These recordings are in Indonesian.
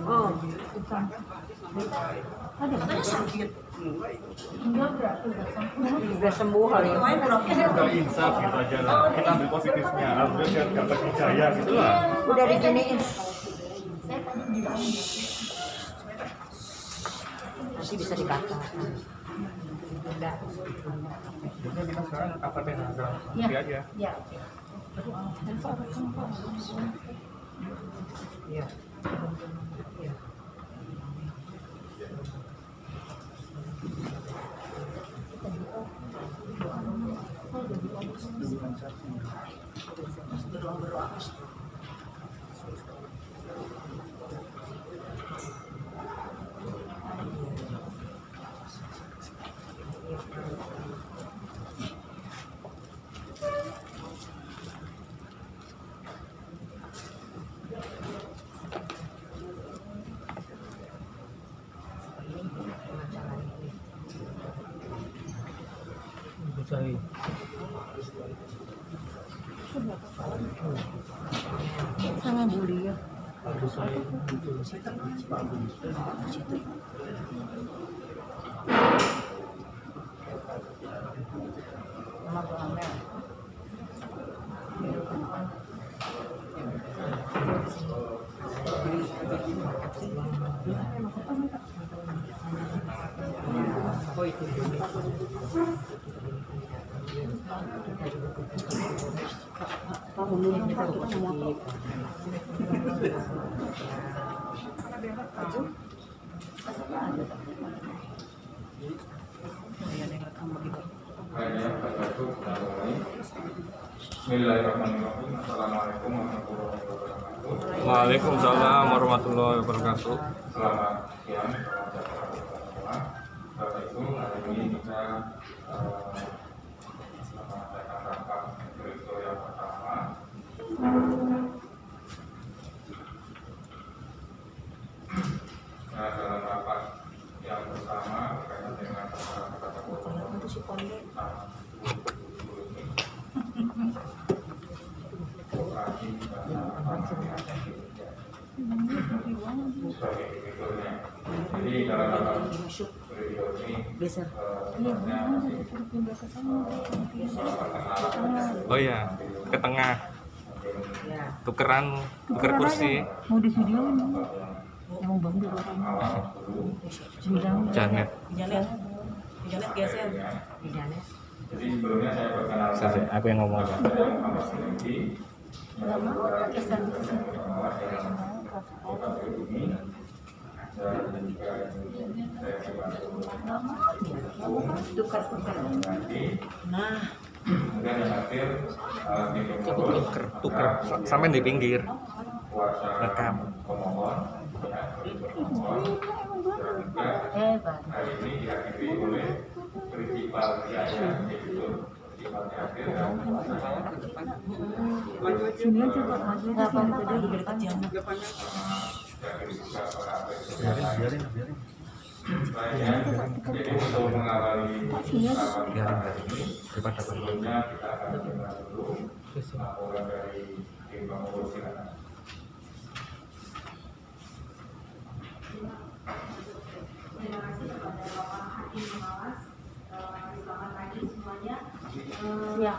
Oh, bukan. Katanya sakit. Enggak, berarti udah sembuh kali. Udah insaf gitu aja lah. Kita ambil positifnya. Alhamdulillah biar dapat hidayah gitu lah. Udah diginiin. Nanti bisa dikata. Udah. Jadi kita sekarang KPTH nanti aja. Ya. Iya. Sangat mulia. Oh itu. Bismillahirrahmanirrahim. Assalamualaikum warahmatullahi wabarakatuh. Waalaikumsalam warahmatullahi wabarakatuh. Selamat siang, selamat semua. Bapak Ibu, hari ini kita mengadakan rapat direktur yang pertama. Nah, dalam rapat yang pertama berkaitan dengan kata-kata jadi dalam rapat beliau ini Oh ya, ke tengah. Tuker kursi. Mau di video emang bambu bilang Janet. Janet geser. Janet. Jadi sebelumnya saya perkenalkan Aku yang ngomong. Nah, kemudian yang hadir Tuker sampai di pinggir. kuasa Rekam. pemohon hebat. hari ini dihadiri oleh prinsipal yaitu prinsipal hadir dan Sini aja Pak, maju nggak apa-apa di depan jangan. Biarin. jadi untuk mengawali Biarin. Daripada sebelumnya kita akan dengar dulu laporan dari tim pengurus. Silakan. Terima kasih kepada Bapak Hakim Pengawas. Selamat pagi semuanya. Ya.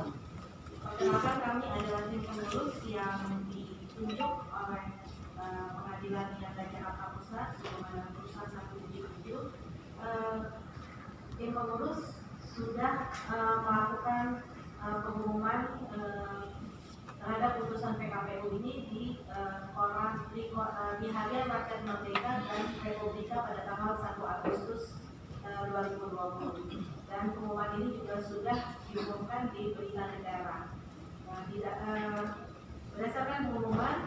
Perkenalkan kami adalah tim pengurus yang ditunjuk oleh Pengadilan Negeri Jakarta Pusat, Nomor Pusat 177. Tim pengurus sudah melakukan pengumuman terhadap putusan PKPU ini di Harian Rakyat Merdeka dan Republika pada tanggal 1 Agustus 2020. Dan pengumuman ini juga sudah diumumkan di Berita Negara. Berdasarkan pengumuman,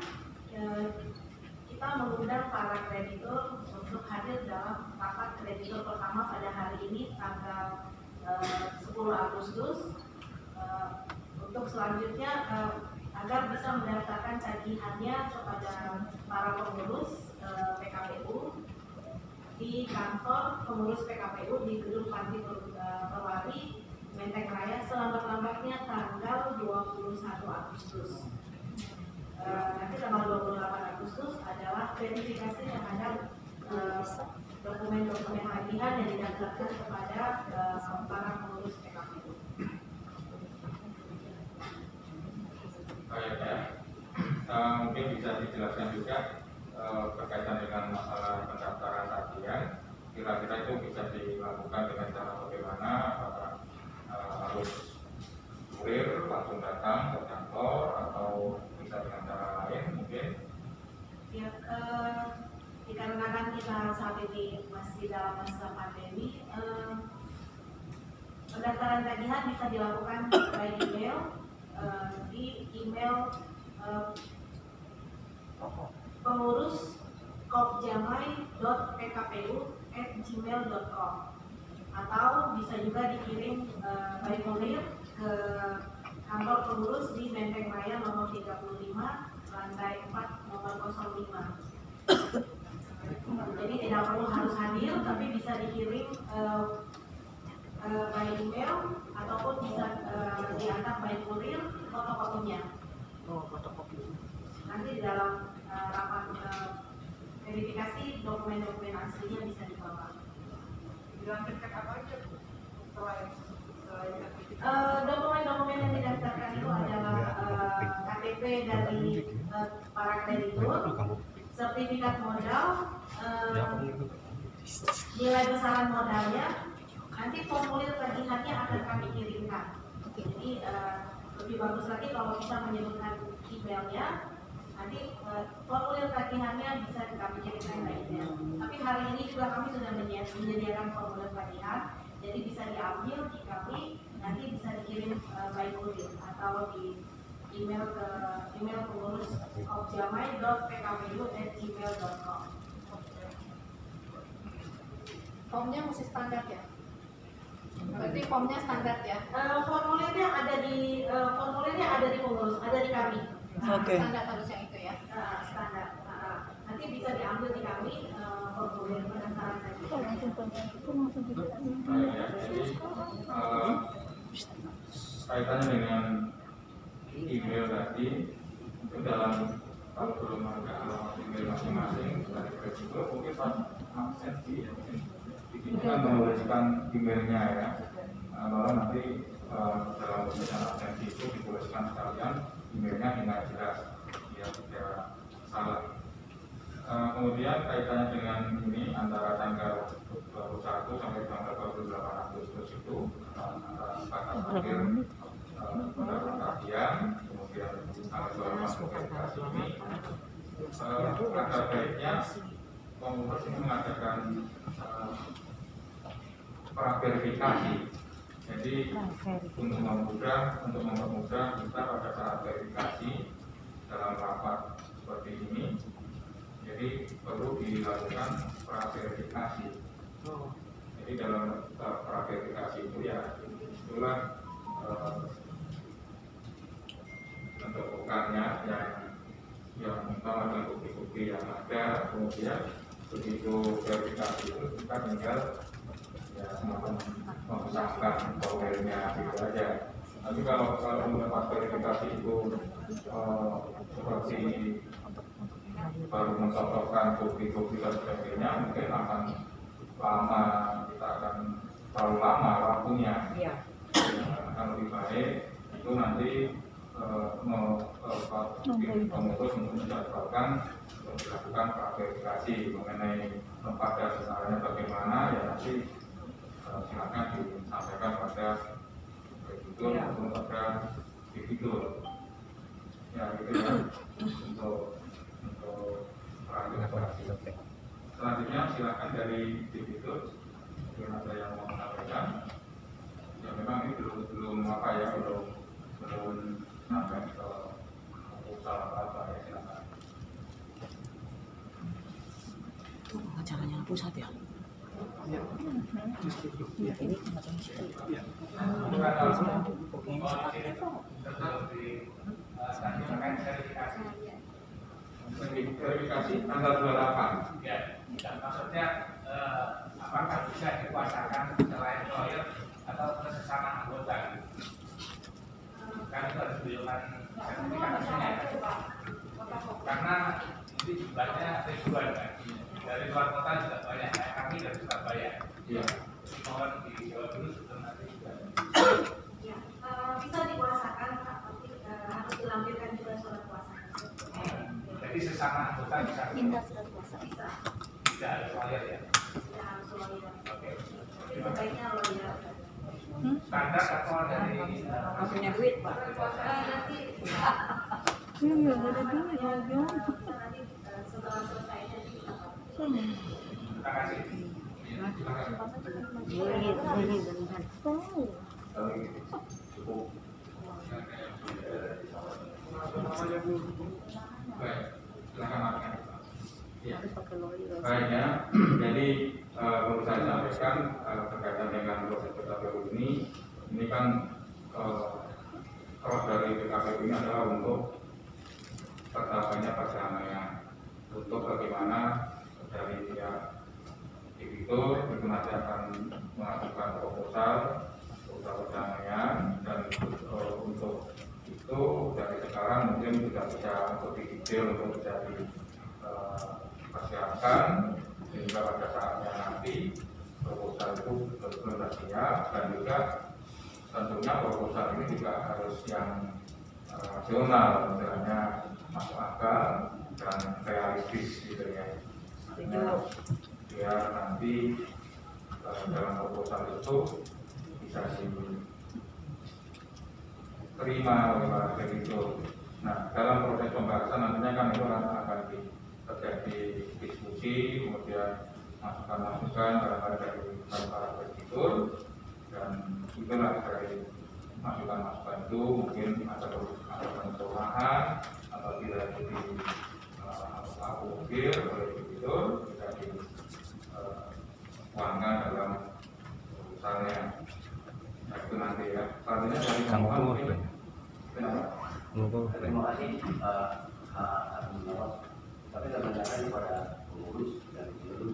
kita mengundang para kreditur untuk hadir dalam rapat kreditur pertama pada hari ini tanggal 10 Agustus. Untuk selanjutnya agar bisa mendaftarkan tagihannya kepada para pengurus PKPU di kantor pengurus PKPU di Gedung Panti Perwari, Menteng Raya selambat-lambatnya tanggal 21 Agustus. verifikasi terhadap dokumen-dokumen tagihan yang didaftarkan kepada para pengurus PKPU. Baik ya, mungkin bisa dijelaskan juga berkaitan dengan masalah pendaftaran tagihan. Kira-kira itu bisa dilakukan dengan cara bagaimana? Apakah harus kurir langsung datang ke kantor atau bisa dengan cara lain mungkin? Ya, dikarenakan kita saat ini masih dalam masa pandemi, pendaftaran tagihan bisa dilakukan by email di email pengurus kopjamai.pkpu@gmail.com, atau bisa juga dikirim by courier ke kantor pengurus di Menteng Raya nomor 35 lantai 4 nomor 05. Jadi tidak perlu harus hadir, tapi bisa dikirim by email ataupun bisa diantar by courier fotokopinya. Nanti di dalam rapat verifikasi dokumen-dokumen aslinya bisa dibawa. Dilampirkan apa aja selain dokumen-dokumen yang didaftarkan itu adalah KTP dari para kreditur, sertifikat modal, nilai besaran modalnya. Nanti formulir tagihannya akan kami kirimkan. Jadi lebih bagus lagi kalau bisa menyebutkan emailnya. Nanti formulir tagihannya bisa kami kirimkan by email. Tapi hari ini juga kami sudah menyediakan formulir tagihan, jadi bisa diambil di kami, nanti bisa dikirim by courier atau di email ke email pengurus kopjamai.pkpu@gmail.com. formnya masih standar ya? Berarti formnya standar ya? Formulirnya ada di pengurus, ada di kami. Standar harus yang itu ya? Standar. Nanti bisa diambil di kami formulir pendaftaran tadi. Kaitannya dengan email tadi, itu dalam kalau belum ada alamat email masing-masing dari kreditur, mungkin pas absensi itu kan menuliskan emailnya ya. Lalu nanti dalam tulisan absensi itu dituliskan sekalian emailnya dengan jelas, biar tidak salah. Kemudian kaitannya dengan ini antara tanggal 21 sampai tanggal 28 Agustus itu antara batas akhir pendaftaran tagihan, kemudian tanggal 28 verifikasi ini, ada baiknya pengurus ini mengadakan pra-verifikasi. Jadi untuk mempermudah kita pada saat verifikasi dalam rapat seperti ini, jadi perlu dilakukan pra-verifikasi. Jadi dalam pra-verifikasi itu ya itulah menentukannya yang utama adalah bukti-bukti yang ada, kemudian begitu verifikasi itu kita tinggal ya semacam mengesahkan formulirnya gitu aja. Tapi kalau mendapat verifikasi itu seperti baru mencontohkan bukti-bukti dan sebagainya, mungkin akan lama, kita akan terlalu lama waktunya. Akan lebih baik itu nanti pengurus untuk menjadwalkan untuk dilakukan verifikasi mengenai tempat dan besarannya bagaimana, ya nanti silakan disampaikan pada kreditur maupun pada debitur. Ya gitu ya untuk verifikasi. Selanjutnya silakan dari debitur, mungkin ada yang mau menyampaikan. Ya memang ini belum apa ya, belum sampai ke usaha apa ya, silakan. Itu acaranya pusat ya? Ya. Ini macam itu. Verifikasi tanggal 28. Ya, maksudnya apakah bisa dikuasakan selain lawyer atau sesama anggota? Kan itu harus dilakukan sertifikasinya ya. Karena ini juga jumlahnya ribuan kan. Dari luar kota juga banyak, kayak kami dari Surabaya. Iya. Mohon di Jawa dulu sebelum nanti juga. Ya, bisa dikuasakan Pak, tapi harus dilampirkan juga surat kuasa. Jadi sesama anggota bisa Minta surat kuasa. Bisa, tidak ada lawyer ya. tidak harus lawyer. Oke. Tapi sebaiknya lawyer. Standar atau dari Punya duit, Pak. Nanti Iya, ada duit ya, Jom. nanti setelah selesai nanti kita terima kasih. Ini beneran. Cukup. Baik, silakan makan. Ya. Baiknya, jadi perlu saya sampaikan berkaitan dengan proses PKPU ini kan roh dari PKPU ini adalah untuk tercapainya perdamaian, untuk bagaimana dari pihak debitur itu nanti akan mengajukan proposal perdamaian, dan untuk itu dari sekarang mungkin sudah bisa untuk dicicil untuk bisa dipersiapkan sehingga pada saatnya nanti proposal itu benar-benar siap, dan juga tentunya proposal ini juga harus yang rasional, misalnya masuk akal dan realistis gitu ya. Biar nanti dalam proposal itu bisa diterima oleh para kreditur. Nah, dalam proses pembahasan nantinya kan itu akan terjadi diskusi, kemudian masukan-masukan barangkali dari para kreditur, dan itulah dari masukan-masukan itu mungkin ada perubahan atau tidak diakomodir oleh kreditur, tidak dituangkan dalam urusannya. Nah, itu nanti ya. Selanjutnya dari Kang Muhammad Pur, mungkin. Terima kasih tapi kami sampaikan kepada pengurus dan seluruh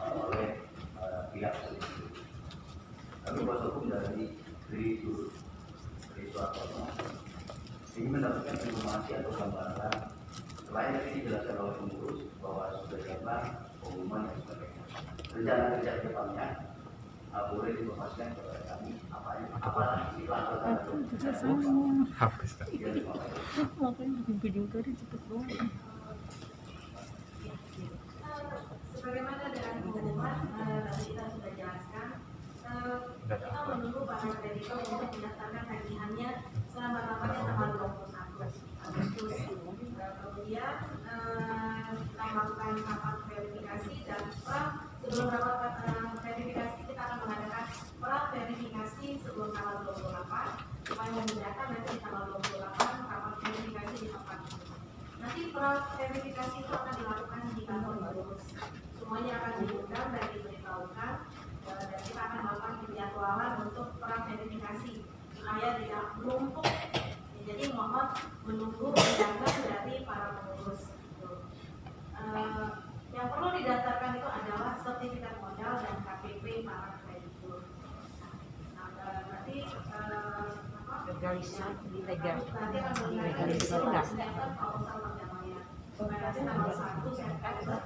oleh pihak tersebut. Kami kuasa hukum dari kreditur ingin mendapatkan informasi atau gambaran selain tadi dijelaskan oleh pengurus bahwa sudah siaplah pengumuman dan sebagainya. Rencana kerja ke depannya boleh diinformasikan kepada kami apa yang dilakukan. Habis kan? Makanya bikin video tadi cepet banget. sebagaimana dengan pengumuman tadi kita sudah jelaskan, kita menunggu para kreditor untuk mendaftarkan tagihannya selama-lamanya tanggal 21 Agustus. Kemudian kita melakukan rapat verifikasi, dan sebelum rapat verifikasi kita akan mengadakan pra verifikasi sebelum tanggal 28 supaya memudahkan nanti di tanggal 28 rapat verifikasi di tempat itu. Nanti pra verifikasi itu akan dilakukan di kantor pengurus. Semuanya akan diundang dan diberitahukan, dan kita akan melakukan penjadwalan untuk pra verifikasi supaya tidak menumpuk. Jadi mohon menunggu undangan dari para pengurus. Yang perlu didaftarkan itu adalah sertifikat modal dan KTP para kreditur. Nanti Legalisasi, nanti akan menyiapkan proposal perdamaian. Supaya nanti tanggal 1 September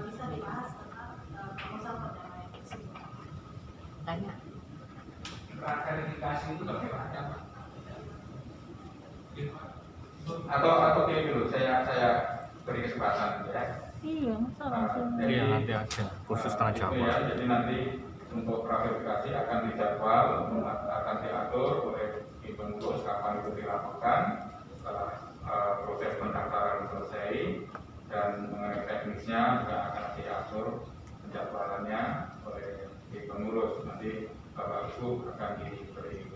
bisa dibahas tentang proposal perdamaian tersebut. Tanya. Verifikasi itu bagaimana Pak? Atau kayak dulu saya beri kesempatan ya. Iya, masa langsung. Jadi Iya, nanti ada khusus tanah itu Jawa. ya, jadi nanti untuk verifikasi akan dijadwal, akan diatur oleh tim pengurus kapan itu dilakukan setelah proses pendaftaran selesai, dan mengenai teknisnya juga akan diatur penjadwalannya oleh tim pengurus. Nanti Bapak Ibu akan diberi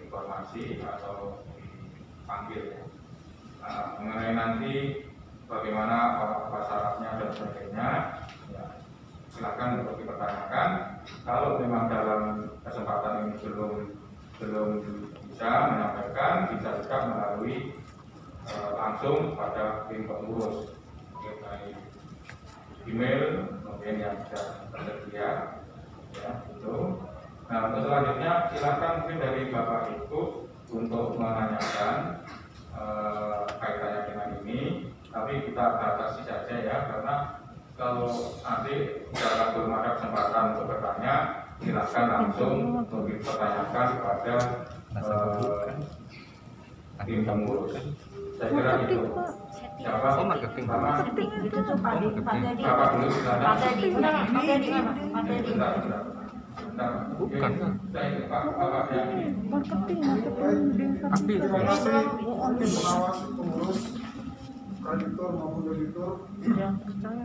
informasi atau dipanggil ya. Mengenai nanti bagaimana apa syaratnya dan sebagainya, ya, silakan untuk dipertanyakan. Kalau memang dalam kesempatan ini belum bisa menyampaikan, bisa juga melalui langsung pada tim pengurus mengenai email mungkin yang sudah tersedia, ya itu. Nah, untuk selanjutnya silakan mungkin dari Bapak Ibu untuk menanyakan kaitannya dengan ini, tapi kita batasi saja ya, karena kalau nanti jika belum ada kesempatan untuk bertanya, silakan langsung untuk dipertanyakan kepada tim pengurus. Saya kira itu. Siapa? Oh, marketing. Sama Itu tuh Pak Dedi. Bapak dulu silakan. Pak Dedi mana? Pak Dedi mana? Pak Dedi. Bentar. Bukan. Saya itu Bapak yang Tapi Terima kasih tim pengawas, pengurus, kreditur maupun debitur.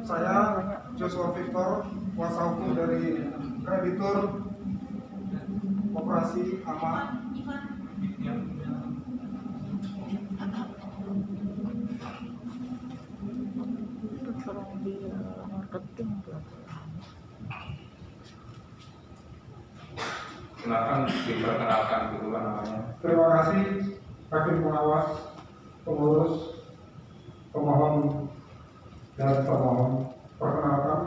Saya Joshua Victor, kuasa hukum dari kreditur Koperasi Aman. Itu tolong di marketing tuh. silakan diperkenalkan dulu namanya. Terima kasih hakim pengawas, pengurus, pemohon dan pemohon. Perkenalkan,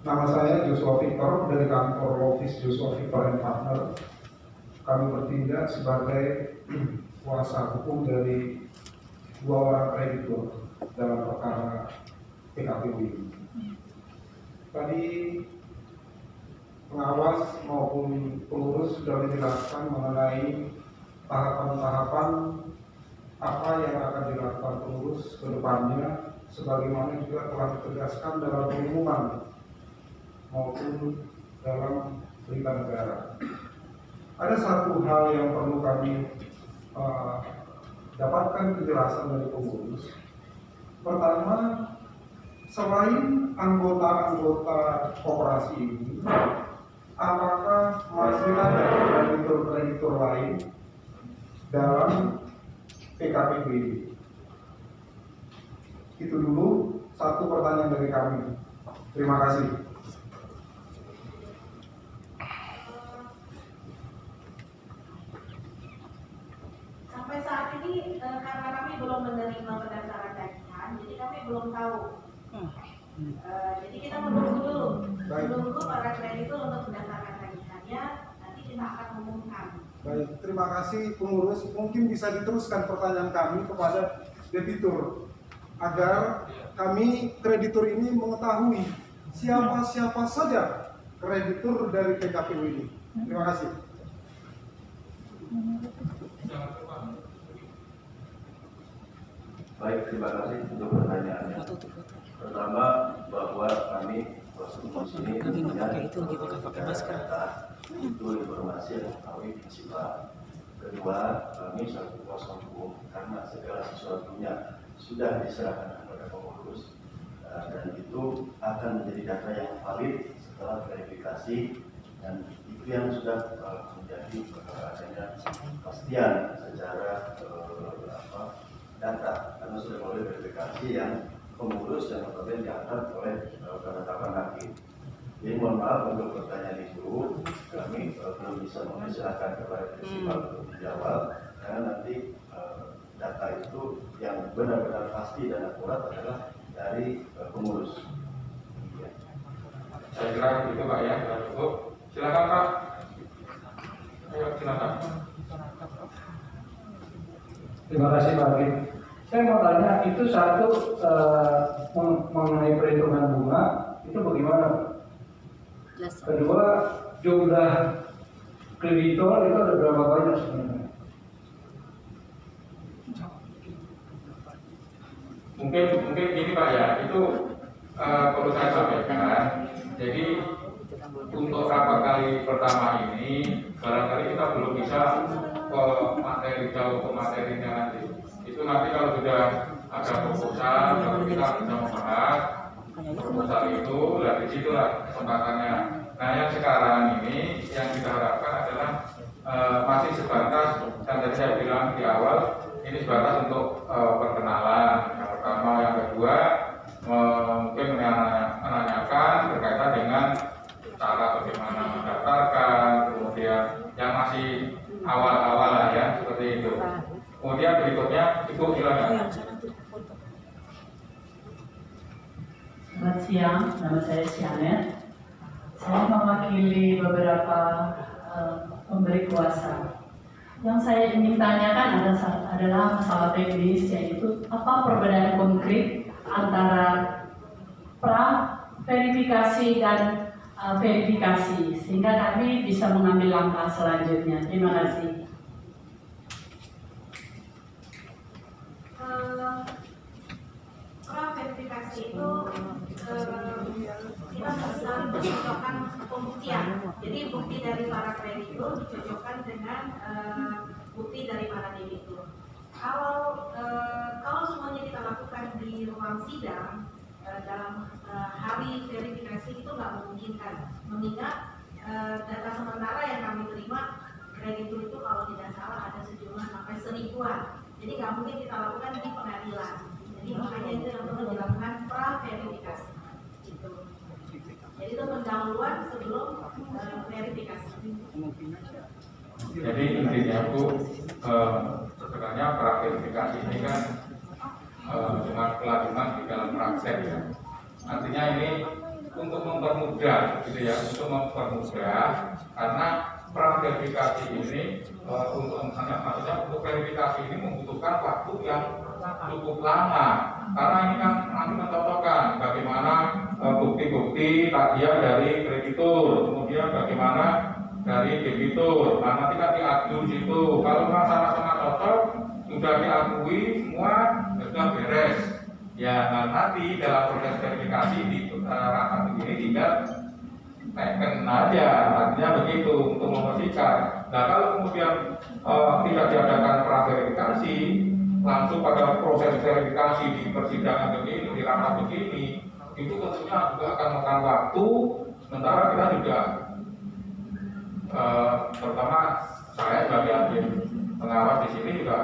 nama saya Joshua Victor dari kantor office Joshua Victor and Partner. Kami bertindak sebagai kuasa hukum dari dua orang kreditur dalam perkara PKPU ini. Tadi pengawas maupun pengurus sudah menjelaskan mengenai tahapan-tahapan apa yang akan dilakukan pengurus ke depannya, sebagaimana juga telah ditegaskan dalam pengumuman maupun dalam berita negara. Ada satu hal yang perlu kami dapatkan penjelasan dari pengurus. Pertama, selain anggota-anggota koperasi ini, apakah masih ada kreditur-kreditur lain dalam PKPB ini? Itu dulu satu pertanyaan dari kami. Terima kasih. Sampai saat ini karena kami belum menerima pendaftaran tagihan, jadi kami belum tahu. Jadi kita menunggu dulu, menunggu para kreditur untuk mendaftarkan tagihannya. Nanti kita akan umumkan. Baik, terima kasih pengurus. Mungkin bisa diteruskan pertanyaan kami kepada debitur agar kami kreditur ini mengetahui siapa-siapa saja kreditur dari PKPU ini. Terima kasih. Baik, terima kasih untuk pertanyaannya. Pertama, bahwa kami di sini itu informasi yang kami bersifat. Kedua, kami selaku kuasa hukum karena segala sesuatunya sudah diserahkan kepada pengurus dan itu akan menjadi data yang valid setelah verifikasi, dan itu yang sudah menjadi adanya kepastian secara data karena sudah melalui verifikasi yang pengurus dan kemudian diangkat oleh penetapan hakim. Jadi mohon maaf untuk pertanyaan itu, kami belum bisa mempersilahkan kepada prinsipal untuk menjawab karena nanti data itu yang benar-benar pasti dan akurat adalah dari pengurus. Ya. Saya kira itu Pak ya, sudah cukup. Silakan Pak. Ayo silakan. Terima kasih Pak Hakim. Saya mau tanya, itu satu mengenai perhitungan bunga itu bagaimana? Kedua, jumlah kreditor itu ada berapa banyak sebenarnya? Mungkin gini Pak ya, itu perlu saya sampaikan. Jadi untuk rapat kali pertama ini barangkali kita belum bisa ke materi jauh ke materinya nanti. Itu nanti kalau sudah ada proposal, baru kita bisa membahas proposal itu, dari situlah kesempatannya. Nah yang sekarang ini yang kita harapkan adalah masih sebatas, yang tadi saya bilang di awal, ini sebatas untuk perkenalan. Yang pertama, yang kedua mungkin menanyakan berkaitan dengan cara bagaimana mendaftarkan, kemudian yang masih awal-awal lah ya, seperti itu. Kemudian berikutnya, Ibu silakan. Selamat siang, nama saya Sianet. Saya mewakili beberapa pemberi kuasa. Yang saya ingin tanyakan adalah masalah teknis, yaitu apa perbedaan konkret antara pra-verifikasi dan verifikasi, sehingga kami bisa mengambil langkah selanjutnya. Terima kasih. Pra-verifikasi itu kita bisa mencocokkan pembuktian. Jadi bukti dari para kreditur dicocokkan dengan bukti dari para debitur. Kalau semuanya kita lakukan di ruang sidang dalam hari verifikasi itu nggak memungkinkan, mengingat data sementara yang kami terima kreditur itu kalau tidak salah ada sejumlah sampai 1000-an. Jadi nggak mungkin kita lakukan di pengadilan. Jadi makanya itu yang perlu dilakukan pra-verifikasi. Gitu. Jadi itu pendahuluan sebelum verifikasi. Jadi intinya Bu, sebenarnya pra-verifikasi ini kan cuma kelanjutan di dalam praktek ya. Artinya ini untuk mempermudah, gitu ya, untuk mempermudah karena pra-verifikasi ini maksudnya untuk verifikasi ini membutuhkan waktu yang cukup lama karena ini kan nanti mencocokkan bagaimana bukti-bukti tagihan dari kreditur, kemudian bagaimana dari debitur. Nah nanti kan diadu situ. Kalau sama-sama cocok, sudah diakui semua sudah beres. Ya nah, nanti dalam proses verifikasi di rapat ini tidak teken aja, artinya begitu untuk memastikan. Nah kalau kemudian tidak diadakan pra-verifikasi, langsung pada proses verifikasi di persidangan begini, di rapat begini, itu tentunya juga akan makan waktu. Sementara kita juga pertama saya sebagai hakim pengawas di sini juga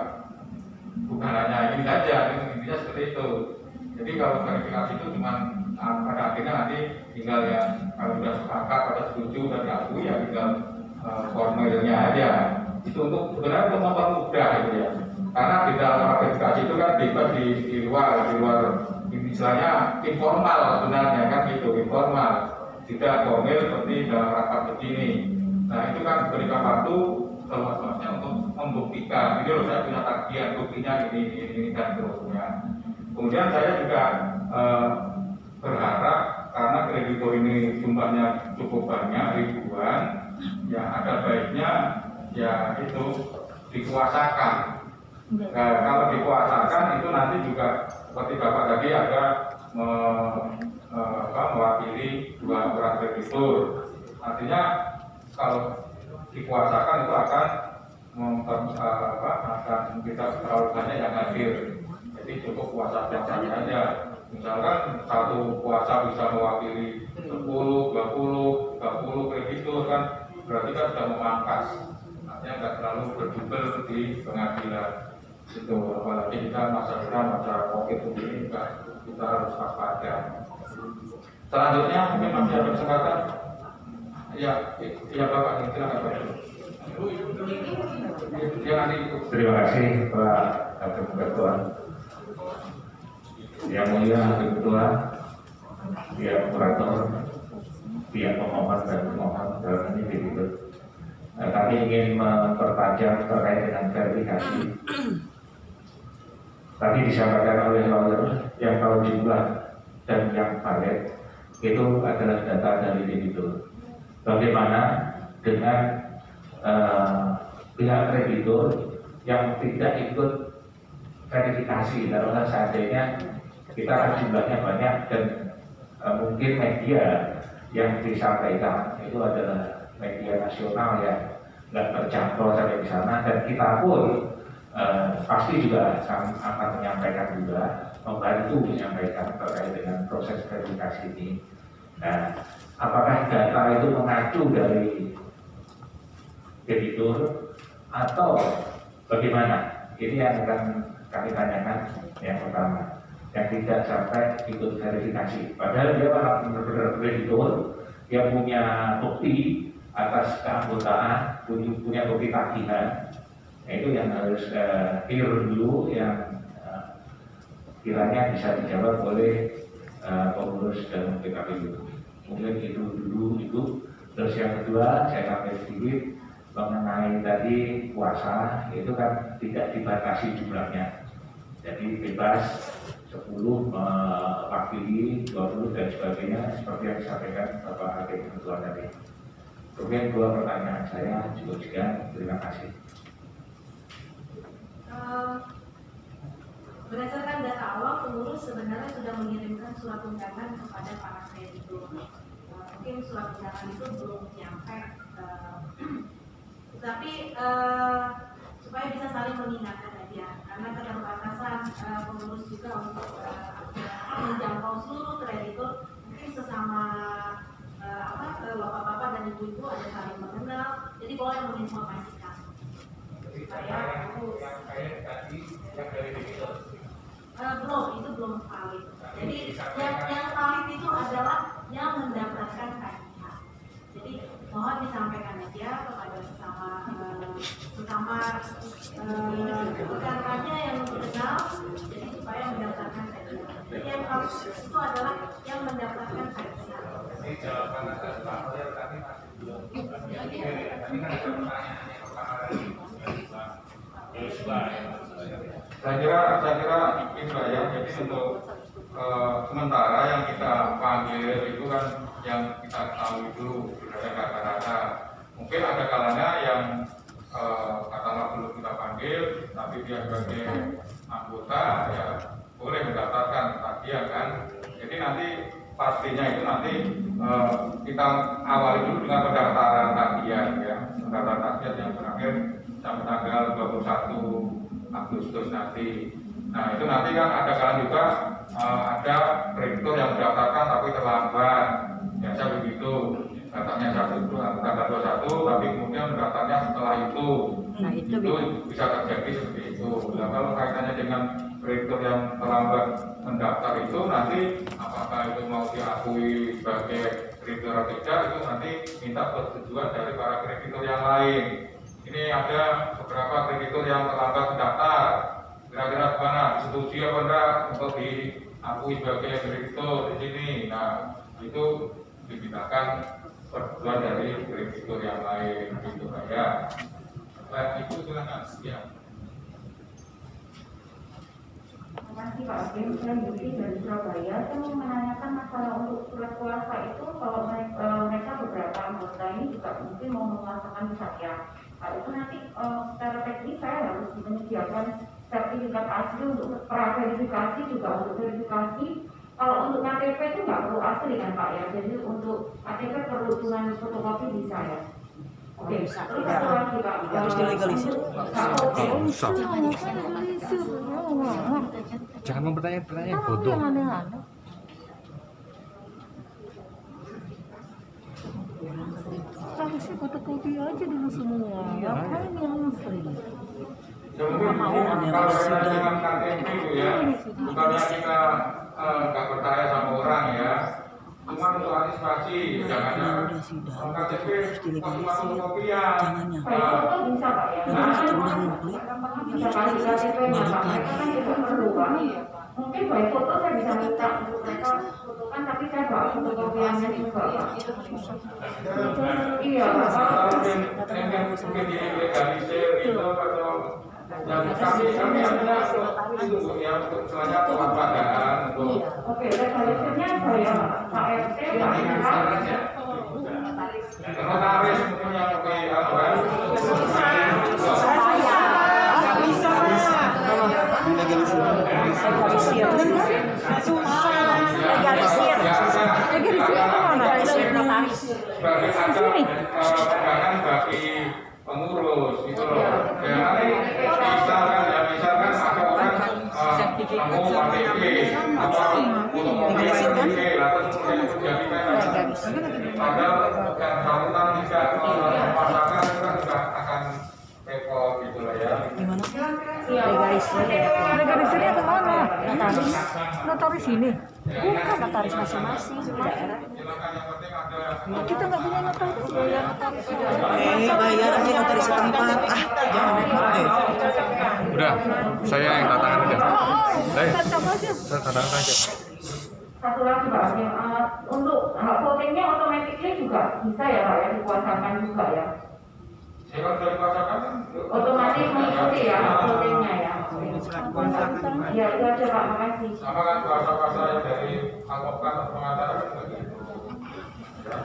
bukan hanya ini saja, intinya seperti itu. Jadi kalau verifikasi itu cuma pada akhirnya nanti tinggal ya kalau sudah sepakat atau setuju dan diakui ya tinggal formalnya aja. Itu untuk sebenarnya untuk mempermudah gitu ya. Karena di dalam verifikasi itu kan di luar istilahnya informal sebenarnya kan gitu, informal, tidak formal seperti dalam rapat begini. Nah itu kan berikan waktu seluas-luasnya untuk membuktikan. Jadi saya punya tagihan buktinya ini dan seterusnya. Kemudian saya juga berharap karena kreditur ini jumlahnya cukup banyak ribuan, ya ada baiknya ya itu dikuasakan. Nah, kalau dikuasakan itu nanti juga seperti Bapak tadi ada mewakili dua orang kreditur. Artinya kalau dikuasakan itu akan akan kita terlalu banyak yang hadir. Jadi cukup kuasa saja. Misalkan satu kuasa bisa mewakili 10, 20 kreditur kan berarti kan sudah memangkas. Artinya nggak terlalu berjubel di pengadilan. Itu apalagi kita masa depan masa COVID ini juga kita harus waspada. Selanjutnya mungkin masih ada kesempatan. Ya Bapak, silakan Pak. Terima kasih Pak Hakim Ketua. Yang mulia Hakim Ketua, pihak kurator, pihak pemohon dan pemohon dalam ini begitu. Kami ingin memperpanjang terkait dengan verifikasi. Tadi disampaikan oleh lawyer yang tahu jumlah dan yang valid itu adalah data dari debitur. Bagaimana dengan pihak kreditur yang tidak ikut verifikasi? Taruhlah seandainya kita kan jumlahnya banyak dan mungkin media yang disampaikan itu adalah media nasional yang nggak terjangkau sampai di sana, dan kita pun pasti juga akan menyampaikan juga, membantu menyampaikan terkait dengan proses verifikasi ini. Nah, apakah data itu mengacu dari debitur atau bagaimana? Ini yang akan kami tanyakan yang pertama, yang tidak sampai ikut verifikasi. Padahal dia orang benar-benar kreditur yang punya bukti atas keanggotaan, punya bukti tagihan. Nah, itu yang harus clear dulu, yang kiranya bisa dijawab oleh pengurus dan PKPU. Mungkin itu dulu itu. Terus yang kedua saya tambah sedikit mengenai tadi kuasa itu kan tidak dibatasi jumlahnya, jadi bebas 10 mewakili 20 dan sebagainya seperti yang disampaikan Bapak Hakim Ketua tadi. Kemudian 2 pertanyaan saya juga terima kasih. Berdasarkan data awal, pengurus sebenarnya sudah mengirimkan surat undangan kepada para kreditur. Mungkin surat undangan itu belum nyampe, tetapi supaya bisa saling mengingatkan aja, karena keterbatasan pengurus juga untuk menjangkau seluruh kreditur. Mungkin sesama bapak-bapak dan ibu-ibu ada saling mengenal, jadi boleh menginformasikan. Saya itu yang saya tadi yang dari digital. Itu belum valid. Jadi yang valid itu adalah yang mendapatkan KIH. Jadi mohon disampaikan aja kepada sesama rekan-rekannya yang dikenal, jadi supaya mendapatkan KIH. Jadi yang valid itu adalah yang mendapatkan KIH. Jadi jawaban atas Pak Lawyer tadi masih belum. Tadi kan ada pertanyaan yang pertama tadi. Saya kira itu ya. Jadi untuk sementara yang kita panggil itu kan yang kita tahu itu ada kata-kata. Mungkin ada kalanya yang katakanlah belum kita panggil, tapi dia sebagai anggota ya boleh mendaftarkan tagihan kan. Jadi nanti pastinya itu nanti kita awali dulu dengan pendaftaran tagihan ya, pendaftaran tagihan yang terakhir sampai tanggal 21 Agustus nanti. Nah itu nanti kan ada kalian juga ada kreditur yang mendaftarkan tapi terlambat, biasa begitu. Datanya tanggal 21 tapi kemudian mendaftarnya setelah itu. Nah, itu bisa terjadi seperti itu. Nah, kalau kaitannya dengan kreditur yang terlambat mendaftar itu nanti apakah itu mau diakui sebagai kreditur atau tidak itu nanti minta persetujuan dari para kreditur yang lain. Ini ada beberapa kreditur yang terlambat mendaftar. Kira-kira gimana? Disetujui apa enggak untuk diakui sebagai kreditur di sini? Nah, itu dimintakan persetujuan dari kreditur yang lain gitu ya. Itu silakan. Ya. Terima kasih Pak Hakim. Saya Yudi dari Surabaya. Saya mau menanyakan masalah untuk surat kuasa itu, kalau mereka beberapa anggota ini juga mungkin mau menguasakan saya. Nah, itu nanti secara teknis saya harus menyediakan sertifikat asli untuk pra-verifikasi, juga untuk verifikasi. Kalau untuk KTP itu nggak perlu asli kan Pak ya, jadi untuk KTP perlu cuma fotokopi bisa ya. Oke, terus satu lagi Pak, harus dilegalisir. Jangan mempertanyaan bodoh. Harusnya fotokopi aja dulu semua. Ngapain yang asli? Kalau kita dengan KTP itu ya, bukannya kita nggak percaya sama orang ya, cuma untuk antisipasi, jangan KTP cuma fotokopian. Foto bisa Pak ya? Bisa kasih KTP Pak, kan itu perlu Pak. Mungkin baik foto saya bisa minta untuk mereka fotokan, tapi saya bawa fotokopiannya juga Pak. Iya Pak. Mungkin dilegalisir itu atau yang kami artinya itu ya untuk misalnya kewaspadaan untuk. Oke, legalisirnya saya Pak RT, Pak RT. Notaris mungkin yang lebih apa? Sebagai ada bagi pengurus itu loh. Ya nanti misalkan ada orang mau KTP atau fotokopi KTP atau kemudian menjadi padahal yang bersangkutan tidak memasarkan itu juga akan repot gitu loh ya. Legalisirnya kemana? Notaris ini? Bukan notaris masing-masing daerah. Kita nggak punya notaris, bayar notaris. Bayar aja notaris setempat. Jangan repot. Udah, saya yang tantangan aja. Saya tantangan aja. Satu lagi Pak, untuk hak votingnya otomatis juga bisa ya Pak ya, dikuasakan juga ya. Ya kalau sudah dikuasakan otomatis mengikuti ya votingnya ya. Ya itu aja Pak, makasih. sama kan kuasa-kuasa yang dari advokat atau pengacara kan begitu. Ya.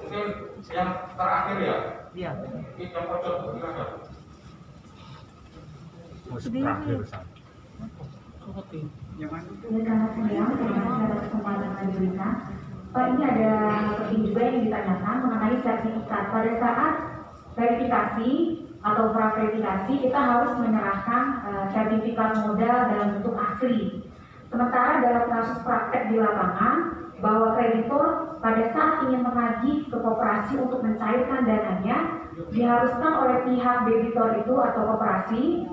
Mungkin yang terakhir ya. Iya. Ini yang pojok silakan. Ya, selamat siang, terima kasih atas kesempatan yang diberikan. Pak, ini ada penting juga yang ditanyakan mengenai sertifikat. Pada saat verifikasi atau pra-verifikasi, kita harus menyerahkan sertifikat modal dalam bentuk asli. Sementara dalam kasus praktek di lapangan, bahwa kreditor pada saat ingin menagih ke koperasi untuk mencairkan dananya, diharuskan oleh pihak debitur itu atau koperasi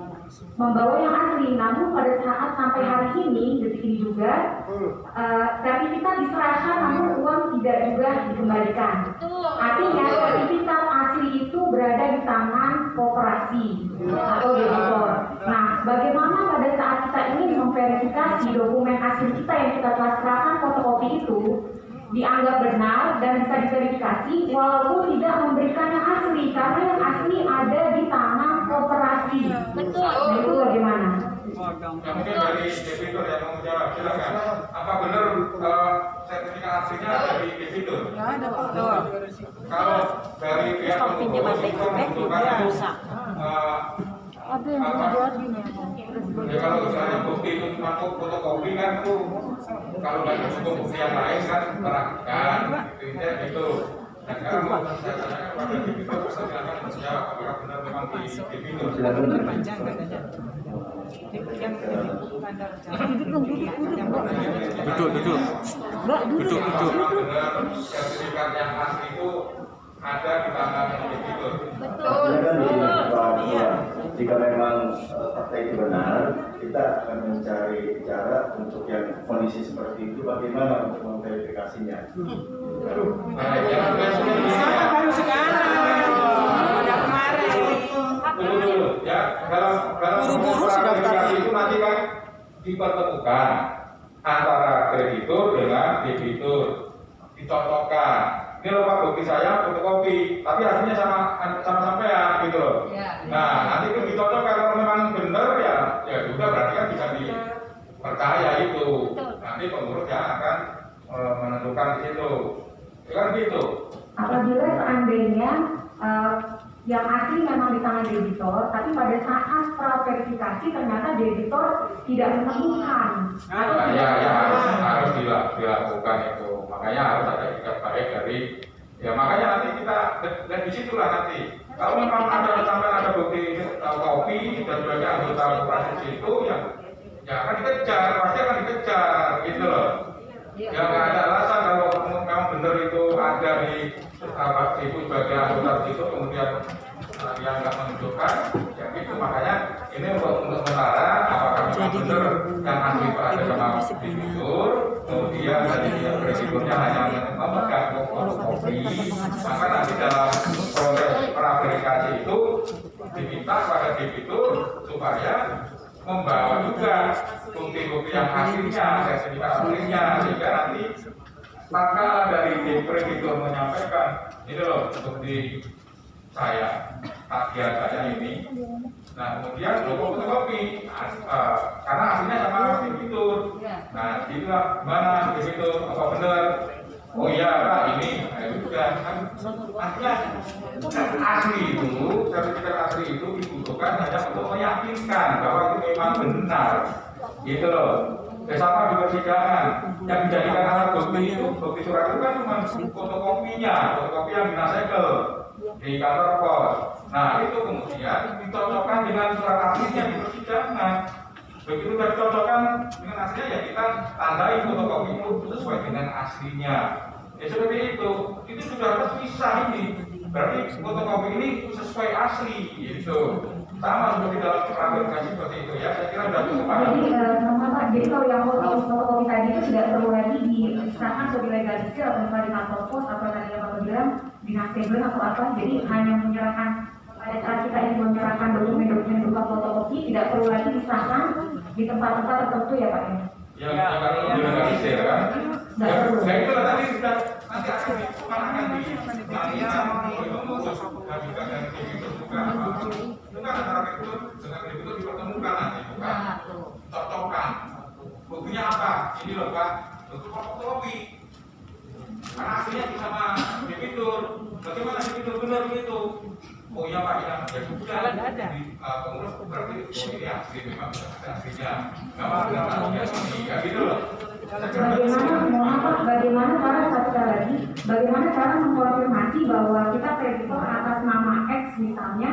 membawa yang asli. Namun pada saat sampai hari ini, detik ini juga sertifikat diserahkan namun uang tidak juga dikembalikan. Artinya sertifikat asli itu berada di tangan koperasi atau debitur. Nah, bagaimana pada saat kita ingin memverifikasi dokumen asli kita yang kita telah serahkan fotokopi itu dianggap benar dan bisa diverifikasi walaupun tidak memberikan yang asli, karena yang asli ada di tangan koperasi. Betul. Nah, itu bagaimana? Ya, mungkin dari debitur yang mau menjawab, silakan. Apa benar sertifikat aslinya ada di debitur? Ya ada Pak. Kalau dari pihak pinjaman BCB rusak. Ada yang jadi nih. Ya kalau misalnya bukti itu cuma fotokopi kan tuh, kalau nggak cukup bukti yang lain kan meragukan, intinya gitu. Dan sekarang saya tanyakan pada debitur, silakan menjawab apakah benar memang di debitur. Duduk. Sertifikat yang asli itu ada di tangan debitur. Betul. Jika memang fakta itu benar, kita akan mencari cara untuk yang kondisi seperti itu bagaimana untuk memverifikasinya. Baru sekarang. Udah kemarin. Dulu ya, kalau Buru-buru sudah verifikasi itu nanti kan dipertemukan antara kreditur dengan debitur, dicocokkan. Ini loh Pak, bukti saya fotokopi, tapi hasilnya sama sampean gitu loh. Nah, nanti itu dicocokkan, kalau memang benar ya juga berarti kan bisa dipercaya itu. Nanti pengurus yang akan menentukan di situ. Ya kan gitu. Apabila seandainya yang asli memang di tangan debitur, tapi pada saat pra-verifikasi ternyata debitur tidak menemukan. Harus dilakukan itu. Makanya harus ada etikat baik dari, ya makanya nanti kita lihat di situ lah nanti. Kalau memang sampai ada bukti kopi dan juga anggota operasi itu, ya akan dikejar, pasti akan dikejar, gitu loh. Ya nggak ada alasan kalau memang benar itu ada di ibu sebagai anggota itu, kemudian yang nggak menunjukkan, ya gitu. Makanya ini untuk sementara apakah memang benar yang asli itu ada sama debitur, kemudian dari krediturnya hanya memegang fotokopi, maka nanti dalam proses pra-verifikasi itu diminta kepada debitur supaya membawa juga bukti-bukti yang aslinya, sertifikat aslinya, sehingga nanti maka dari kreditur menyampaikan ini loh bukti saya, tagihan saya ini. Nah kemudian fotokopi, karena aslinya sama debitur. Nah itulah mana debitur apa benar? Oh iya Pak ini, itu juga kan artinya asli itu, sertifikat asli itu dibutuhkan hanya untuk meyakinkan bahwa itu memang benar, gitu loh. Sama di persidangan yang dijadikan alat bukti itu, bukti surat itu kan cuma fotokopinya, fotokopi yang dinasegel di kantor pos. Nah itu kemudian dicocokkan dengan surat aslinya di persidangan. Begitu sudah dicocokkan dengan aslinya, ya kita tandai fotokopi itu sesuai dengan aslinya. Ya seperti itu sudah harus bisa ini. Berarti fotokopi ini sesuai asli, gitu. Sama seperti dalam pra-verifikasi seperti itu ya. Saya kira sudah cukup. Jadi kalau yang fotokopi tadi itu tidak perlu lagi disahkan atau dilegalisir atau misalnya di kantor pos atau tadi yang Bapak bilang dinasegel atau apa. Jadi hanya menyerahkan pada saat kita ingin menyerahkan dokumen-dokumen berupa fotokopi tidak perlu lagi disahkan di tempat-tempat tertentu ya Pak ya. Yang kalau dilegalisir kan. Ya itu tadi sudah nanti nanti akan dilakukan oleh pengurus dan juga dari kreditur juga. Itu kan antara kreditur dengan kreditur dipertemukan nanti, bukan cocokkan. Buktinya apa? Ini loh Pak, untuk fotokopi. Karena aslinya sama kreditur. Bagaimana kreditur benar begitu? Oh iya Pak, ya sudah. Pengurus berarti ini asli memang ada aslinya. Ya gitu loh. Bagaimana cara mengkonfirmasi bahwa kita kreditor atas nama X misalnya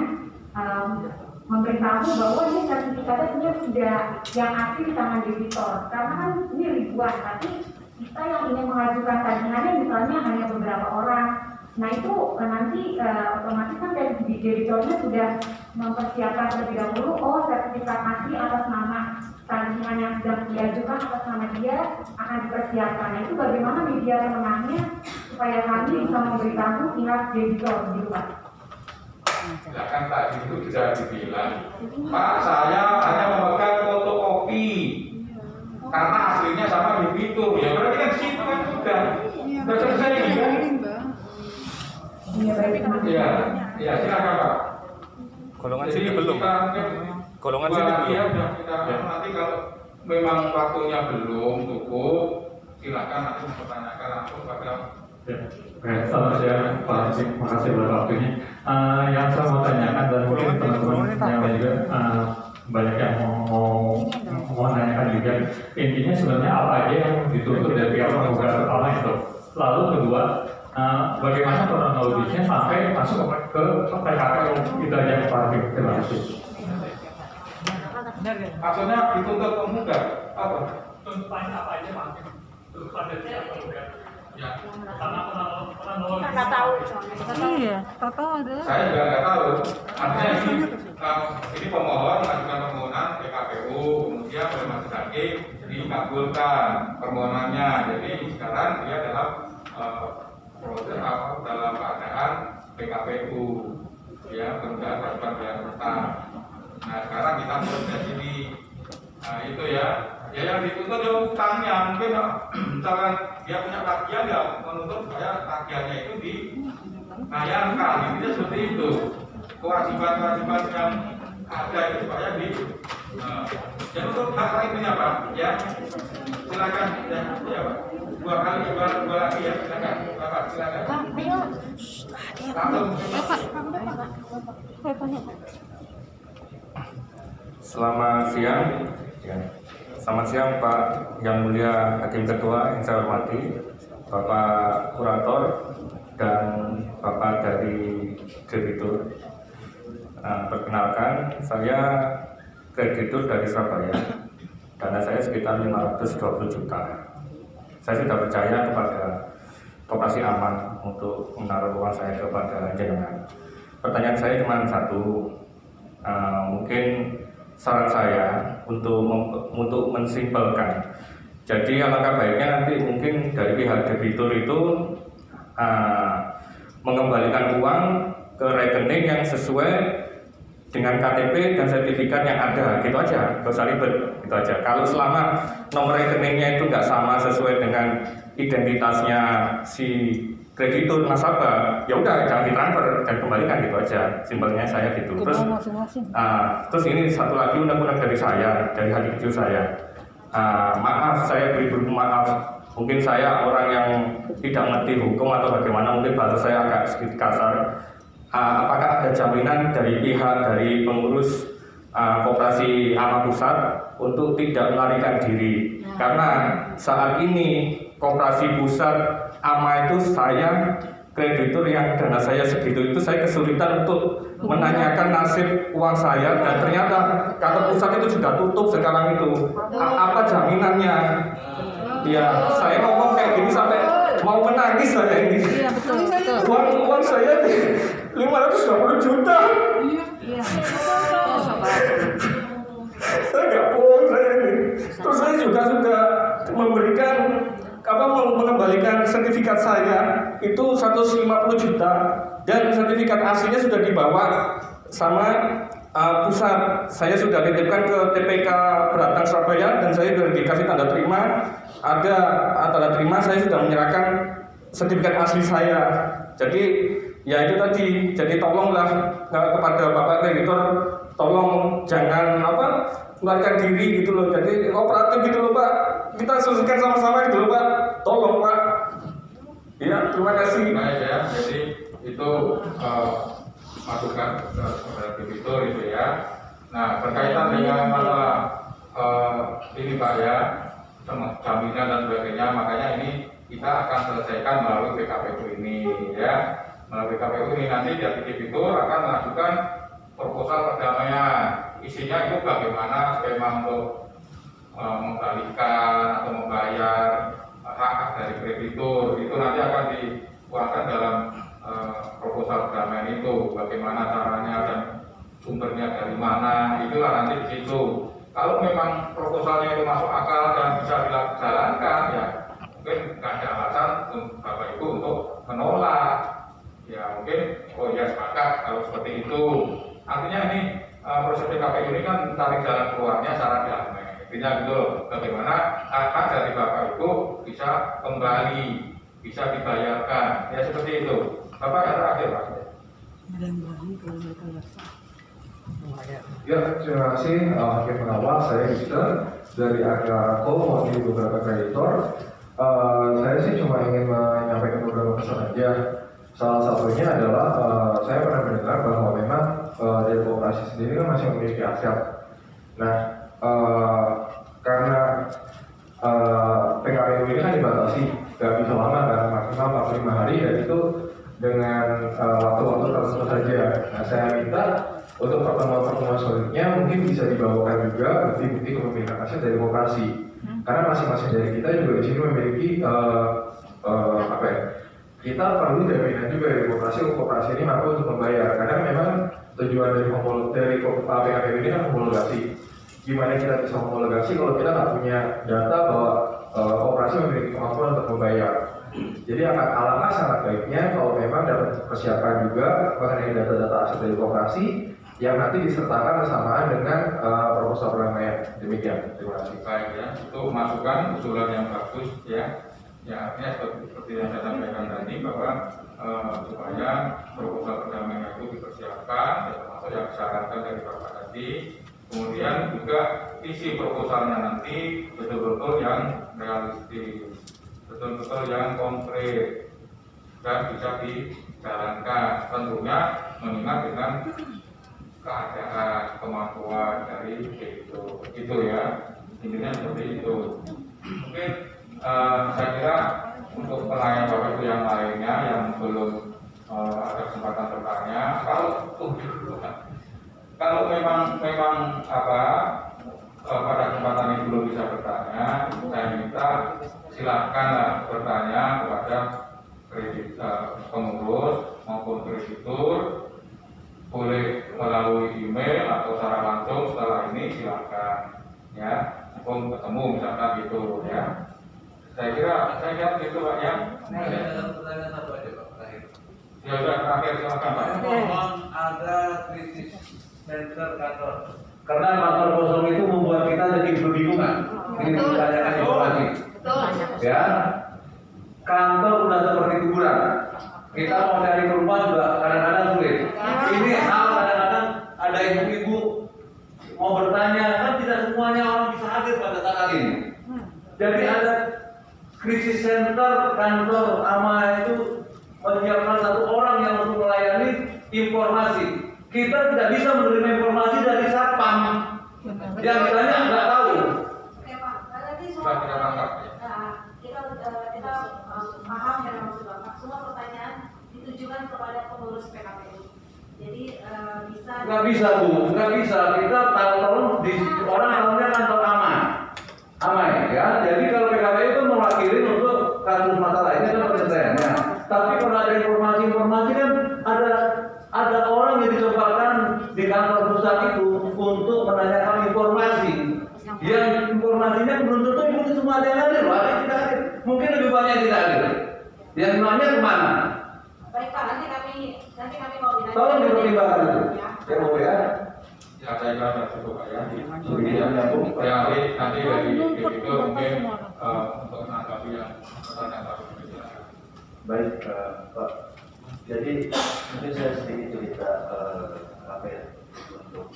memberitahu bahwa ini sertifikatnya sudah yang asli di tangan debitur, karena kan ini ribuan, tapi kita yang ingin mengajukan tagihannya misalnya hanya beberapa orang. Nah itu nanti otomatis kan dari debiturnya sudah mempersiapkan terlebih dahulu, oh sertifikat asli atas nama tagihan yang sedang diajukan atas nama dia akan dipersiapkan. Nah itu bagaimana media menangnya supaya kami bisa memberitahu pihak debitur gitu Pak? Silakan tadi itu sudah dibilang, Pak saya hanya memegang fotokopi karena aslinya sama debitur. Ya berarti kan situ kan sudah selesai ya. Ya silakan Pak. Golongan sini belum. Golongan sini belum. Ya, nanti kalau memang waktunya belum cukup, silakan nanti mempertanyakan langsung pada. Selamat siang Pak Hasim, makasih buat waktunya. Yang saya mau tanyakan dan mungkin teman-teman yang lain juga banyak yang mau nanyakan juga. Intinya sebenarnya apa aja yang dituntut dari pihak penggugat pertama itu. Lalu kedua, bagaimana kronologisnya sampai masuk ke PKPU itu aja Pak Hakim. Terima kasih. Maksudnya dituntut penggugat apa? Tuntutannya apa aja Pak Hakim? Tuntutan dari pihak penggugat. Ya. Nggak tahu. Iya, tahu ada. Saya juga nggak tahu. Artinya ini pemohon mengajukan permohonan PKPU, kemudian oleh Majelis Hakim dikabulkan permohonannya. Jadi sekarang dia dalam proses dalam keadaan PKPU, ya penundaan kewajiban bayar utang. Nah sekarang kita proses ini, nah itu ya yang dituntut ya utangnya. Mungkin misalkan dia punya tagihan ya menuntut supaya tagihannya itu dibayarkan, intinya seperti itu. Kewajiban-kewajiban yang ada itu supaya ya untuk hak lainnya Pak, ya silakan ya Pak. Dua lagi ya, silakan Bapak, silakan. Ayo. Langsung. Selamat siang. Ya. Selamat siang Pak Yang Mulia Hakim Ketua yang saya hormati, Bapak Kurator dan Bapak dari Debitur. Perkenalkan, saya kreditur dari Surabaya. Dana saya sekitar 520 juta. Saya sudah percaya kepada Koperasi Aman untuk menaruh uang saya kepada jenengan. Pertanyaan saya cuma satu, mungkin saran saya untuk mensimpelkan. Jadi alangkah baiknya nanti mungkin dari pihak debitur itu mengembalikan uang ke rekening yang sesuai dengan KTP dan sertifikat yang ada, gitu aja, gak usah ribet, gitu aja. Kalau selama nomor rekeningnya itu nggak sama sesuai dengan identitasnya si kreditur nasabah, ya udah jangan ditransfer dan kembalikan, gitu aja. Simpelnya saya gitu. Terus ini satu lagi undang-undang dari saya, dari hati kecil saya. Maaf, saya beri maaf. Mungkin saya orang yang tidak mengerti hukum atau bagaimana, mungkin bahasa saya agak sedikit kasar. Apakah ada jaminan dari pihak dari pengurus Koperasi Ama Pusat untuk tidak melarikan diri? Karena saat ini Koperasi Pusat Ama itu saya kreditur yang dana saya segitu itu saya kesulitan untuk menanyakan nasib uang saya, dan ternyata kantor pusat itu sudah tutup sekarang itu. Apa jaminannya? Ya, saya ngomong kayak gini sampai mau menangis saya ini. Iya, betul. Uang saya 520 juta. Iya. Saya nggak bohong saya ini. Terus saya juga sudah memberikan mengembalikan sertifikat saya itu 150 juta, dan sertifikat aslinya sudah dibawa sama pusat. Saya sudah titipkan ke TPK Beratang Surabaya dan saya sudah dikasih tanda terima. Ada tanda terima, saya sudah menyerahkan sertifikat asli saya. Jadi ya itu tadi, jadi tolonglah kepada Bapak kreditor, tolong jangan melarikan diri gitu loh. Jadi kooperatif gitu loh Pak, kita selesaikan sama-sama gitu loh Pak, tolong Pak. Ya, terima kasih. Baik ya, jadi itu masukan kepada kreditor itu ya. Nah, berkaitan dengan masalah ini Pak ya, jaminan dan sebagainya, makanya ini kita akan selesaikan melalui PKPU ini ya. Melalui PKPU ini nanti dari kreditor akan mengajukan proposal perdamaian. Isinya itu bagaimana skema untuk mengembalikan atau membayar hak dari kreditur. Itu nanti akan dituangkan dalam proposal perdamaian itu. Bagaimana caranya dan sumbernya dari mana, itulah nanti di situ. Kalau memang proposalnya itu masuk akal dan bisa dijalankan, ya mungkin nggak ada alasan untuk Bapak Ibu untuk menolak. Ya mungkin, oh ya sepakat kalau seperti itu. Artinya ini proses PKPU ini kan mencari jalan keluarnya secara damai. Intinya gitu, bagaimana hak dari Bapak Ibu bisa kembali, bisa dibayarkan. Ya seperti itu. Bapak yang terakhir Pak. Ya, terima kasih Hakim Pengawas. Saya Mister dari Agrako, mewakili beberapa kreditor. Saya sih cuma ingin menyampaikan beberapa pesan aja. Salah satunya adalah saya pernah mendengar bahwa memang dari koperasi sendiri kan masih memiliki aset. Nah, karena PKPU ini kan dibatasi, nggak bisa lama kan, maksimal 45 hari, dan itu dengan waktu-waktu tertentu saja. Nah, saya minta untuk pertemuan-pertemuan selanjutnya mungkin bisa dibawakan juga bukti-bukti kepemilikan aset dari koperasi, karena masing-masing dari kita juga di sini memiliki kita perlu jaminan juga dari koperasi ini mampu untuk membayar, karena memang tujuan dari PKPU ini kan homologasi. Gimana kita bisa homologasi kalau kita nggak punya data bahwa koperasi memiliki kemampuan untuk membayar. Jadi alangkah sangat baiknya kalau memang dapat persiapan juga mengenai data-data aset dari koperasi yang nanti disertakan bersamaan dengan proposal perdamaian. Demikian, terima kasih. Baik ya, itu masukan usulan yang bagus ya. Ya artinya seperti yang saya sampaikan tadi bahwa supaya proposal perdamaian itu dipersiapkan, ya, termasuk yang disarankan dari Bapak tadi. Kemudian juga isi proposalnya nanti betul-betul yang realistis, betul-betul yang konkret dan bisa dijalankan. Tentunya mengingat dengan keadaan kemampuan dari itu ya, intinya seperti itu. Mungkin saya kira untuk penanya Bapak Ibu yang lainnya yang belum ada kesempatan bertanya, kalau memang pada kesempatan ini belum bisa bertanya, saya minta silakanlah bertanya kepada pengurus maupun kreditur, boleh melalui email atau secara langsung setelah ini silakan ya, maupun ketemu misalkan gitu ya. Saya kira gitu Pak ya. Ada pertanyaan satu aja Pak terakhir. Ya sudah terakhir silakan Pak. Mohon ada krisis center kantor. Karena kantor kosong itu membuat kita jadi kebingungan. Ini pertanyaan informasi. Ya, kantor udah seperti kuburan. Kita mau cari rumah juga kadang-kadang sulit. Ini hal kadang-kadang ada ibu-ibu mau bertanya, kan tidak semuanya orang bisa hadir pada saat ini. Jadi ada krisis center kantor AMA itu menyiapkan satu orang yang untuk melayani informasi. Kita tidak bisa menerima informasi dari satpam. Yang ditanya nggak tahu. Oke Pak, nanti semua kita paham ya maksud Bapak. Semua pertanyaan ditujukan kepada pengurus PKPU. Jadi bisa. Nggak bisa Bu, nggak bisa. Kita tolong di orang namanya kantor AMA. Ya. Jadi kalau PKPU itu mewakili untuk kasus masalah ini kan penyelesaiannya. Tapi kalau ada informasi kan ada orang yang ditempatkan di kantor pusat itu untuk menanyakan informasi. Yang informasinya belum tentu itu semua ada yang hadir, ada yang tidak hadir. Mungkin lebih banyak yang tidak hadir. Yang nanya kemana? Baik Pak, nanti kami mau dinanya. Tolong dipertimbangkan itu. Ya Bu ya. Ya saya kira cukup Pak ya. Nanti dari itu mungkin untuk menanggapi yang pertanyaan Pak. Baik, Pak. Jadi mungkin saya sedikit cerita untuk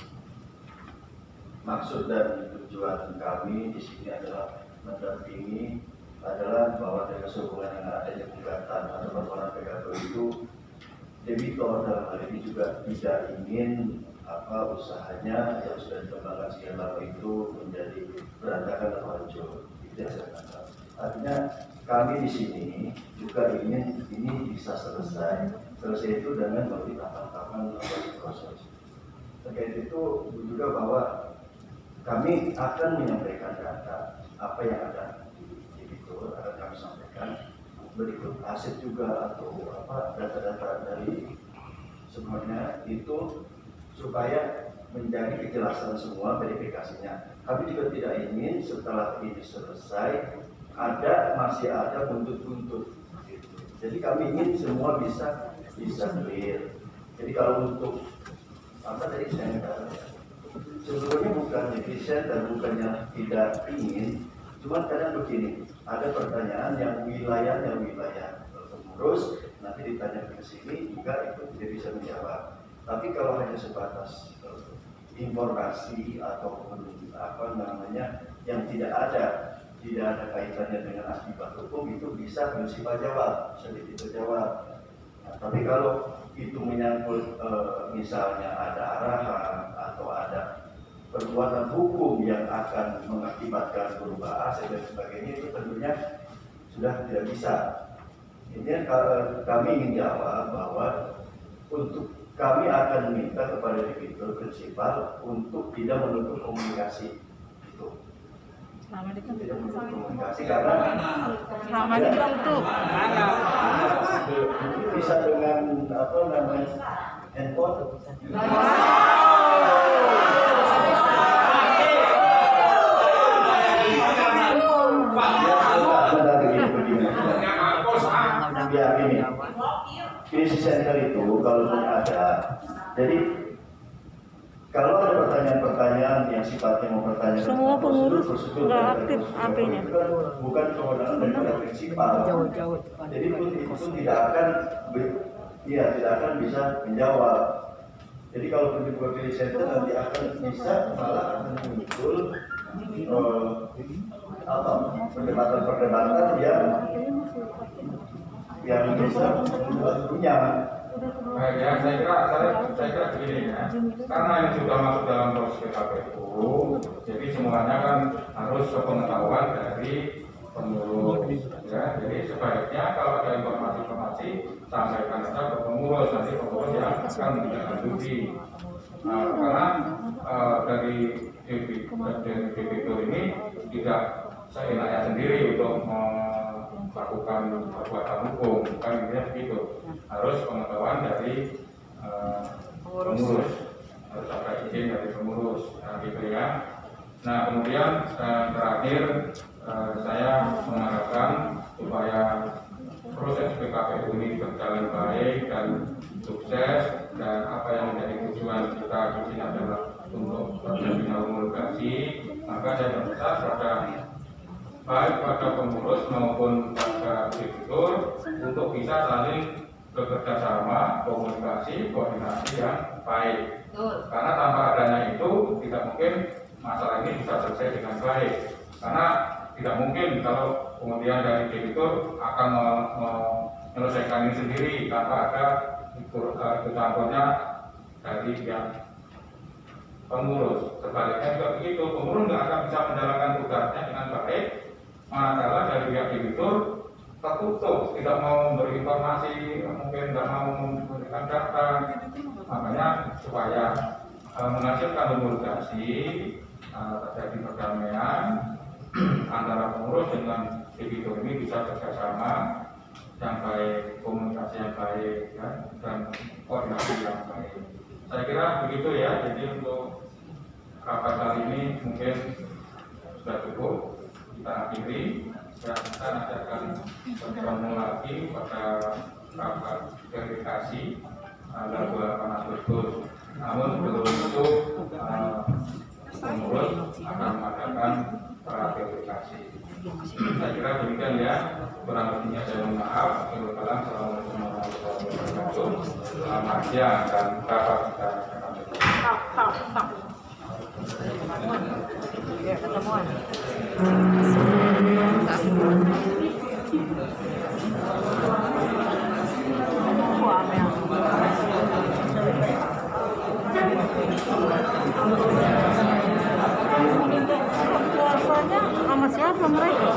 maksud dan tujuan kami di sini adalah mendampingi adalah bahwa dari sehubungan dengan adanya gugatan atau permohonan PKP itu debitor dalam hal ini juga tidak ingin usahanya yang sudah dikembangkan sekian lama itu menjadi berantakan atau hancur. Itu yang saya katakan. Artinya kami di sini juga ingin ini bisa selesai itu dengan melalui tahapan-tahapan proses. Terkait itu juga bahwa kami akan menyampaikan data apa yang ada di debitur akan kami sampaikan berikut aset juga atau data-data dari semuanya itu supaya menjadi kejelasan semua verifikasinya. Kami juga tidak ingin setelah ini selesai masih ada buntut-buntut. Jadi kami ingin semua bisa clear. Jadi kalau untuk tadi saya katakan, sebetulnya bukan efisien dan bukannya tidak ingin, cuma kadang begini, ada pertanyaan yang wilayahnya wilayah pengurus, nanti ditanya ke sini juga itu tidak bisa menjawab. Tapi kalau hanya sebatas informasi ataupun yang tidak ada kaitannya dengan akibat hukum itu bisa prinsipal jawab, sedikit jawab. Nah, tapi kalau itu menyangkut misalnya ada arahan atau ada perbuatan hukum yang akan mengakibatkan berubah aset dan sebagainya itu tentunya sudah tidak bisa. Ini kami ingin jawab bahwa untuk kami akan meminta kepada debitur prinsipal untuk tidak menutup komunikasi itu. Tidak menutup komunikasi karena ditutup. Bisa dengan handphone. Ya ini krisis center itu kalaupun ada, jadi kalau ada pertanyaan-pertanyaan yang sifatnya mempertanyakan semua pengurus nggak aktif HP-nya, itu kan bukan kewenangan daripada prinsipal. Jadi itu tidak akan bisa menjawab. Jadi kalau dibuka krisis center nanti akan bisa malah akan muncul perdebatan yang bisa membuat runyam. Baik ya, saya kira begini ya. Karena ini sudah masuk dalam proses PKPU, jadi semuanya kan harus sepengetahuan dari pengurus. Ya, jadi sebaiknya kalau ada informasi sampaikan saja ke pengurus, nanti pengurus yang akan menindaklanjuti. Karena dari debitur ini tidak seenaknya sendiri untuk melakukan perbuatan hukum, bukan intinya begitu. Harus pengetahuan dari pengurus, harus ada izin dari pengurus, gitu ya. Nah kemudian terakhir saya mengharapkan supaya proses PKPU ini berjalan baik dan sukses, dan apa yang menjadi tujuan kita di sini adalah untuk terjadinya homologasi, maka saya berpesan pada baik pada pengurus maupun pada debitur untuk bisa saling bekerja sama, komunikasi, koordinasi yang baik. Karena tanpa adanya itu tidak mungkin masalah ini bisa selesai dengan baik. Karena tidak mungkin kalau kemudian dari debitur akan menyelesaikan ini sendiri tanpa ada ikut campurnya dari pihak pengurus. Sebaliknya juga begitu, pengurus nggak akan bisa menjalankan tugasnya dengan baik manakala dari pihak debitur tertutup, tidak mau memberi informasi, mungkin tidak mau memberikan data. Makanya supaya menghasilkan homologasi, terjadi perdamaian antara pengurus dengan debitur ini bisa bekerjasama yang baik, komunikasi yang baik, ya, dan koordinasi yang baik. Saya kira begitu ya. Jadi untuk rapat kali ini mungkin sudah cukup, kita akhiri. Dan kita nanti akan bertemu lagi pada rapat verifikasi tanggal 28 Agustus. Namun sebelum itu pengurus akan mengadakan ratifikasi. Saya kira demikian ya, kurang lebihnya saya mohon maaf. Assalamualaikum warahmatullahi wabarakatuh. Selamat siang dan dapat kita ketemuan. Puasanya sama siapa mereka?